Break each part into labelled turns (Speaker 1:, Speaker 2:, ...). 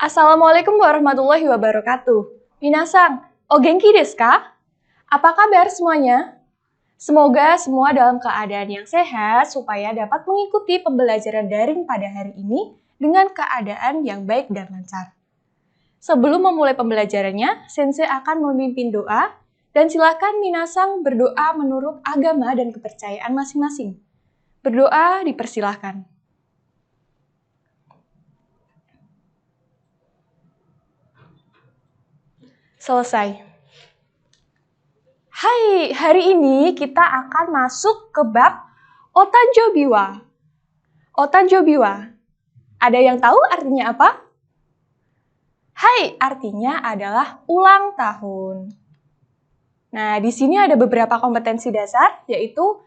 Speaker 1: Assalamualaikum warahmatullahi wabarakatuh. Minasang, o genki desu ka? Apa kabar semuanya? Semoga semua dalam keadaan yang sehat supaya dapat mengikuti pembelajaran daring pada hari ini dengan keadaan yang baik dan lancar. Sebelum memulai pembelajarannya, Sensei akan memimpin doa dan silakan Minasang berdoa menurut agama dan kepercayaan masing-masing. Berdoa dipersilahkan. Selesai. Hai, hari ini kita akan masuk ke bab Otanjobiwa. Otanjobiwa. Ada yang tahu artinya apa? Hai, artinya adalah ulang tahun. Nah, di sini ada beberapa kompetensi dasar, yaitu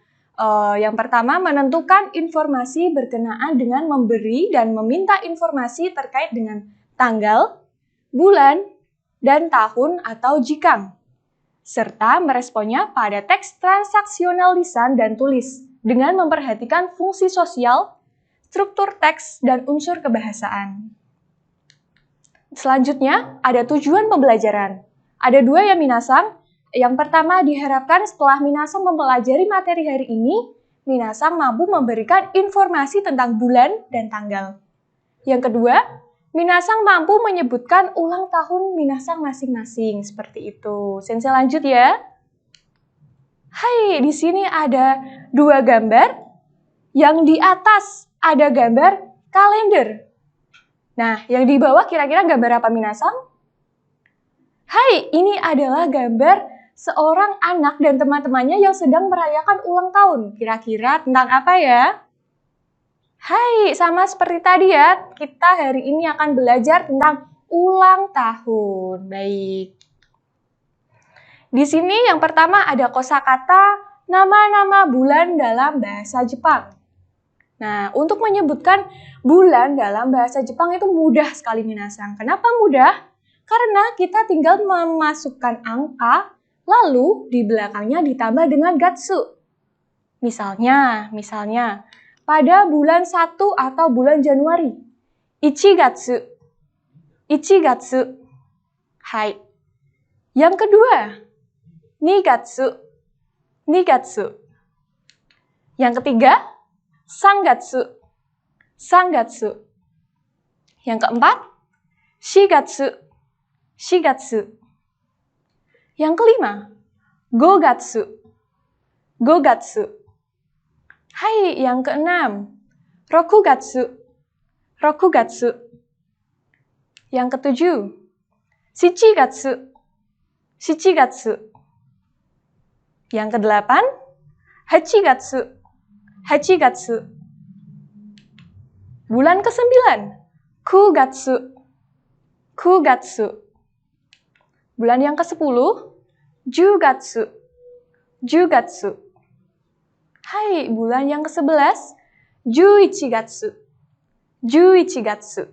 Speaker 1: yang pertama menentukan informasi berkenaan dengan memberi dan meminta informasi terkait dengan tanggal, bulan, dan tahun atau jikang, serta meresponnya pada teks transaksional lisan dan tulis dengan memperhatikan fungsi sosial, struktur teks, dan unsur kebahasaan. Selanjutnya, ada tujuan pembelajaran. Ada dua ya Minasang. Yang pertama, diharapkan setelah Minasang mempelajari materi hari ini, Minasang mampu memberikan informasi tentang bulan dan tanggal. Yang kedua, Minasang mampu menyebutkan ulang tahun Minasang masing-masing, seperti itu. Sensei lanjut ya. Hai, di sini ada dua gambar. Yang di atas ada gambar kalender. Nah, yang di bawah kira-kira gambar apa Minasang? Hai, ini adalah gambar seorang anak dan teman-temannya yang sedang merayakan ulang tahun. Kira-kira tentang apa ya? Hai, sama seperti tadi ya, kita hari ini akan belajar tentang ulang tahun. Baik. Di sini yang pertama ada kosakata nama-nama bulan dalam bahasa Jepang. Nah, untuk menyebutkan bulan dalam bahasa Jepang itu mudah sekali Minasang. Kenapa mudah? Karena kita tinggal memasukkan angka, lalu di belakangnya ditambah dengan gatsu. Misalnya, pada bulan 1 atau bulan Januari. Ichigatsu. Ichigatsu. Hai. Yang kedua, Nigatsu. Nigatsu. Yang ketiga, Sangatsu. Sangatsu. Yang keempat, Shigatsu. Shigatsu. Yang kelima, Gogatsu. Gogatsu. Hai, yang keenam, Rokugatsu. Rokugatsu. Yang ketujuh, Shichigatsu. Shichigatsu. Yang kedelapan, Hachigatsu. Hachigatsu. Bulan ke-9, Kugatsu. Kugatsu. Bulan yang ke-10, Jugatsu. Jugatsu. Hai, bulan yang ke-11, Juichigatsu. Juichigatsu.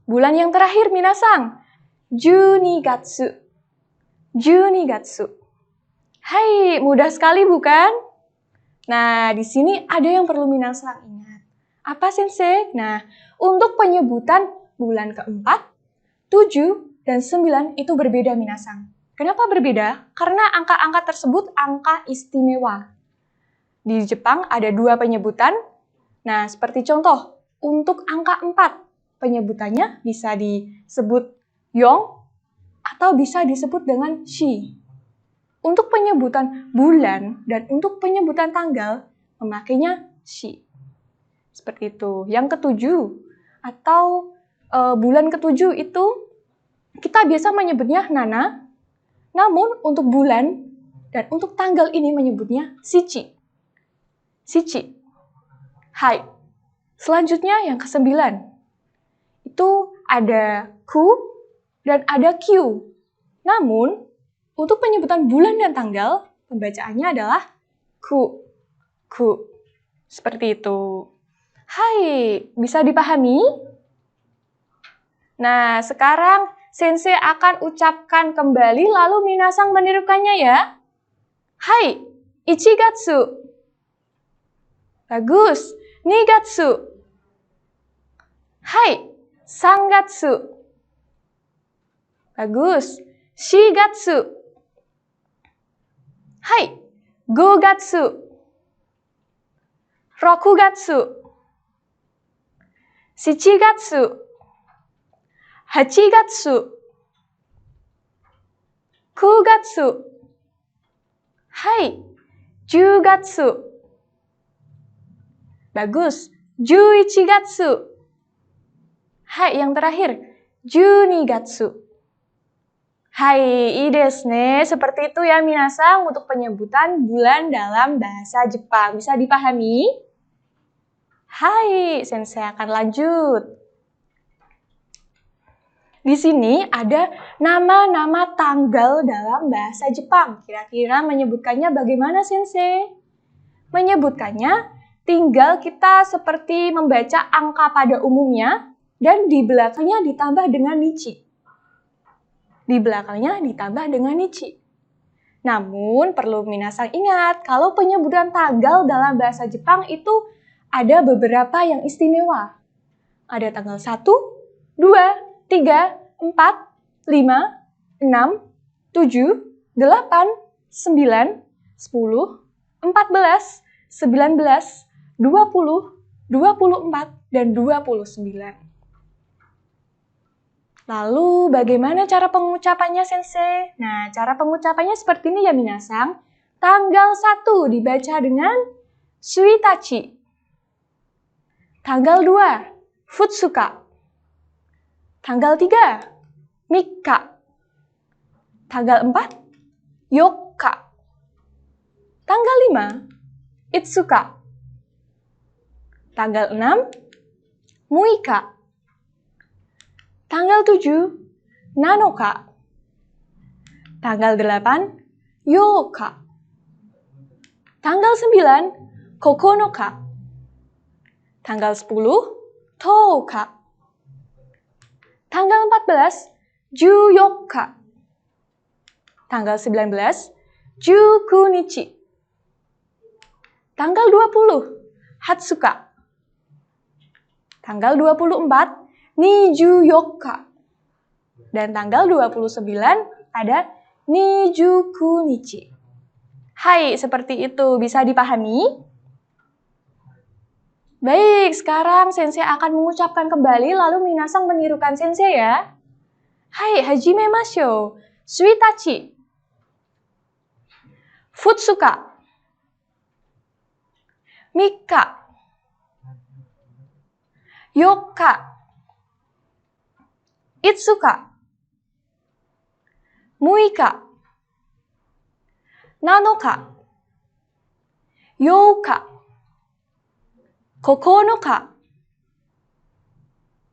Speaker 1: Bulan yang terakhir, Minasang, Junigatsu. Junigatsu. Hai, mudah sekali bukan? Nah, di sini ada yang perlu Minasang ingat. Apa, Sensei? Nah, untuk penyebutan bulan ke-4, 7, dan 9 itu berbeda, Minasang. Kenapa berbeda? Karena angka-angka tersebut angka istimewa. Di Jepang ada dua penyebutan. Nah, seperti contoh, untuk angka 4, penyebutannya bisa disebut yong atau bisa disebut dengan shi. Untuk penyebutan bulan dan untuk penyebutan tanggal, memakainya shi. Seperti itu. Yang ke-7 atau bulan ke-7 itu kita biasa menyebutnya nana. Namun untuk bulan dan untuk tanggal ini menyebutnya shichi. Shichi. Hai. Selanjutnya yang ke-9. Itu ada ku dan ada q. Namun untuk penyebutan bulan dan tanggal, pembacaannya adalah ku. Ku. Seperti itu. Hai, bisa dipahami? Nah, sekarang Sensei akan ucapkan kembali lalu Minasang menirukannya ya. Hai, Ichigatsu. Bagus, Nigatsu. Hai, 3月. Bagus. 4月. Hai. 5月. 6月. 7月. 8月. 9月. Hai. 10月. Bagus. 11月. Hai, yang terakhir. 12月. Hai, ii desu ne. Seperti itu ya minasang untuk penyebutan bulan dalam bahasa Jepang. Bisa dipahami? Hai, sensei akan lanjut. Di sini ada nama-nama tanggal dalam bahasa Jepang. Kira-kira menyebutkannya bagaimana, sensei? Menyebutkannya tinggal kita seperti membaca angka pada umumnya dan di belakangnya ditambah dengan nichi. Di belakangnya ditambah dengan nichi. Namun perlu minasang ingat, kalau penyebutan tanggal dalam bahasa Jepang itu ada beberapa yang istimewa. Ada tanggal 1, 2, 3, 4, 5, 6, 7, 8, 9, 10, 14, 19, 20, 24, dan 29. Lalu, bagaimana cara pengucapannya, sensei? Nah, cara pengucapannya seperti ini ya, minasang. Tanggal 1 dibaca dengan suitachi. Tanggal 2, futsuka. Tanggal 3, mikka. Tanggal 4, yokka. Tanggal 5, itsuka. Tanggal 6, muika. Tanggal 7, nanoka. Tanggal 8, yoka. Tanggal 9, kokonoka. Tanggal 10, touka. Tanggal 14, juyokka. Tanggal 19, jukunichi. Tanggal 20, hatsuka. Tanggal 24, nijuyokka. Dan tanggal 29 ada nijukunichi. Hai, seperti itu. Bisa dipahami? Baik, sekarang sensei akan mengucapkan kembali lalu minasang menirukan sensei ya. Hai, hajimemashou. Suitachi. Futsuka. Mikka. Yokka. Itsuka. Muika. Nanoka. Youka. Kokonoka.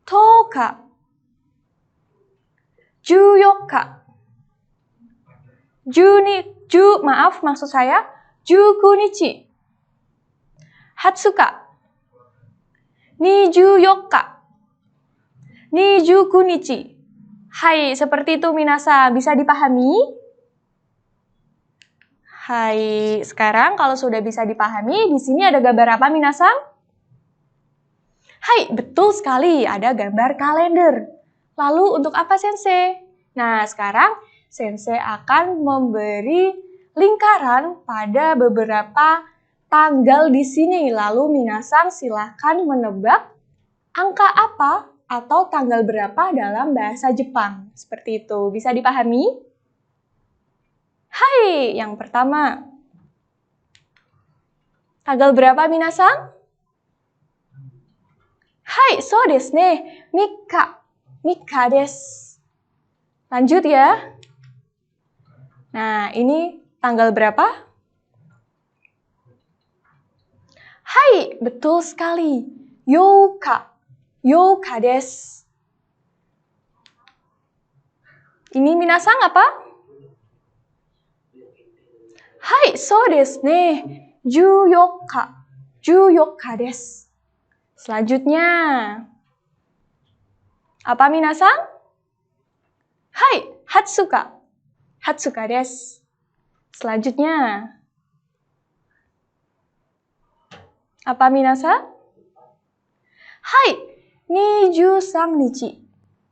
Speaker 1: Touka. Juyokka. Maksud saya jukunichi. Hatsuka. Nijuyokka. Nijukunichi. Hai, seperti itu minasa. Bisa dipahami? Hai, sekarang kalau sudah bisa dipahami, di sini ada gambar apa minasa? Hai, betul sekali. Ada gambar kalender. Lalu untuk apa sensei? Nah, sekarang sensei akan memberi lingkaran pada beberapa tanggal di sini. Lalu minasang silahkan menebak angka apa atau tanggal berapa dalam bahasa Jepang. Seperti itu. Bisa dipahami? Hai, yang pertama. Tanggal berapa minasang? Hai, so desu ne. Mikka. Mikka desu. Lanjut ya. Nah, ini tanggal berapa? Hai, betul sekali. Youka. Youka desu. Ini minasang apa? Hai, so desu ne. 14. 14 desu. Selanjutnya. Apa minasang? Hai, hatsuka. Hatsuka desu. Selanjutnya. Apa minasang? Hai, 23 nichi.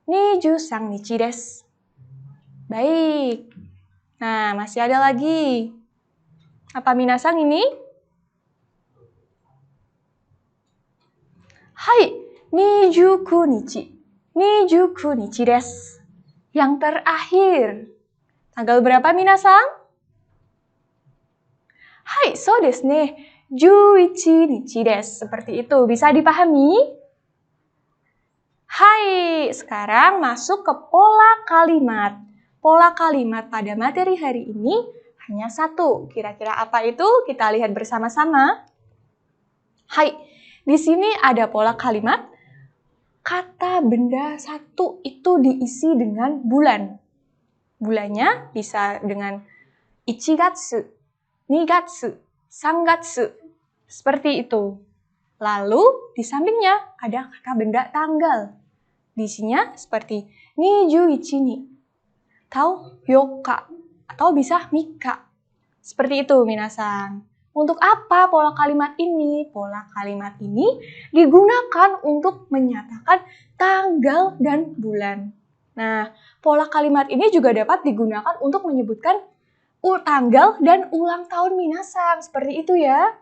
Speaker 1: 23 nichi desu. Baik. Nah, masih ada lagi. Apa minasang ini? Hai, 29 nichi. 29 nichi desu. Yang terakhir. Tanggal berapa minasang? Hai, so desu ne. 11 nichi desu. Seperti itu. Bisa dipahami? Hai, sekarang masuk ke pola kalimat. Pola kalimat pada materi hari ini hanya satu. Kira-kira apa itu? Kita lihat bersama-sama. Hai, di sini ada pola kalimat. Kata benda satu itu diisi dengan bulan. Bulannya bisa dengan 1 gatsu, 2 gatsu, 3 gatsu. Seperti itu. Lalu di sampingnya ada kata benda tanggal. Diisinya seperti 21 ni, atau yoka, atau bisa mika. Seperti itu minasang. Untuk apa pola kalimat ini? Pola kalimat ini digunakan untuk menyatakan tanggal dan bulan. Nah, pola kalimat ini juga dapat digunakan untuk menyebutkan tanggal dan ulang tahun minasang. Seperti itu ya.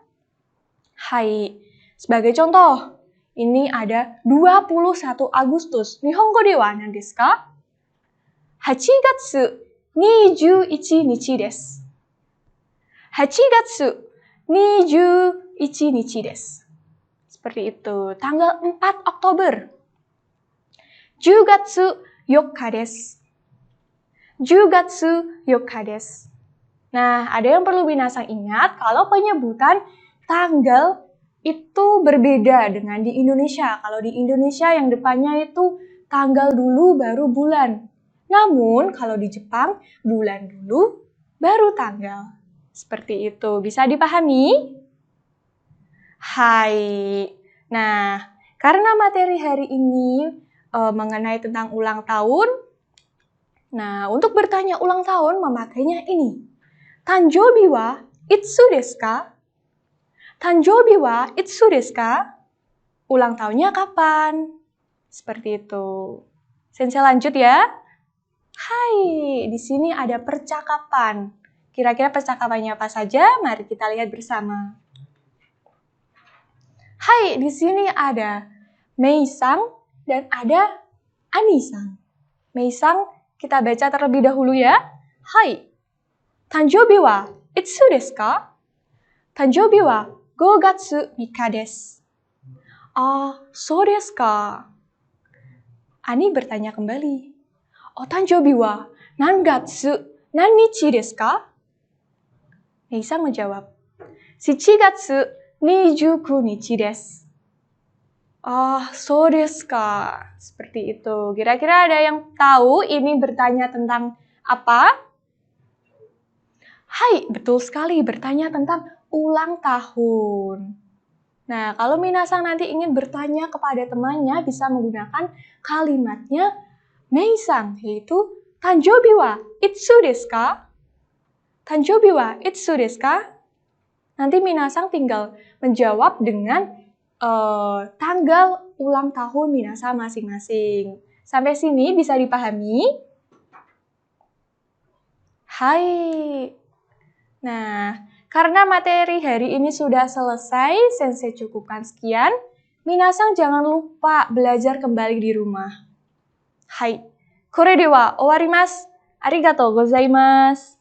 Speaker 1: Hai. Sebagai contoh, ini ada 21 Agustus. Nihongo de wa nan desu ka? 8 gatsu 21 nichi desu. 8 gatsu 21 nichi desu. Seperti itu. Tanggal 4 Oktober. 10 gatsu 4 desu. 10 gatsu 4 desu. Nah, ada yang perlu minasang ingat kalau penyebutan tanggal itu berbeda dengan di Indonesia. Kalau di Indonesia yang depannya itu tanggal dulu baru bulan. Namun kalau di Jepang bulan dulu baru tanggal. Seperti itu. Bisa dipahami? Hai. Nah, karena materi hari ini mengenai tentang ulang tahun. Nah, untuk bertanya ulang tahun memakainya ini. Tanjobi wa itsu desu ka? Tanjobi wa itsu desu ka? Ulang tahunnya kapan? Seperti itu. Sensei lanjut ya. Hai, di sini ada percakapan. Kira-kira percakapannya apa saja? Mari kita lihat bersama. Hai, di sini ada Mei-sang dan ada Ani-sang. Mei-sang kita baca terlebih dahulu ya. Hai. Tanjobi wa itsu desu ka? Tanjobi wa 5 gatsu 3 desu. Ah, so desu ka? Ani bertanya kembali. Oh, tanjobi wa nan gatsu nan nichi desu ka? Mei-sang menjawab. 7 gatsu 29 nichi desu. Ah, so desu ka? Seperti itu. Kira-kira ada yang tahu ini bertanya tentang apa? Hai, betul sekali bertanya tentang ulang tahun. Nah, kalau minasang nanti ingin bertanya kepada temannya bisa menggunakan kalimatnya Mei-sang, yaitu Tanjobi wa itsu desu ka? Tanjobi wa itsu desu ka? Nanti minasang tinggal menjawab dengan tanggal ulang tahun minasang masing-masing. Sampai sini bisa dipahami? Hai. Nah, karena materi hari ini sudah selesai, Sensei cukupkan sekian. Minasang jangan lupa belajar kembali di rumah. Hai. Kore de wa owarimasu. Arigatou gozaimasu.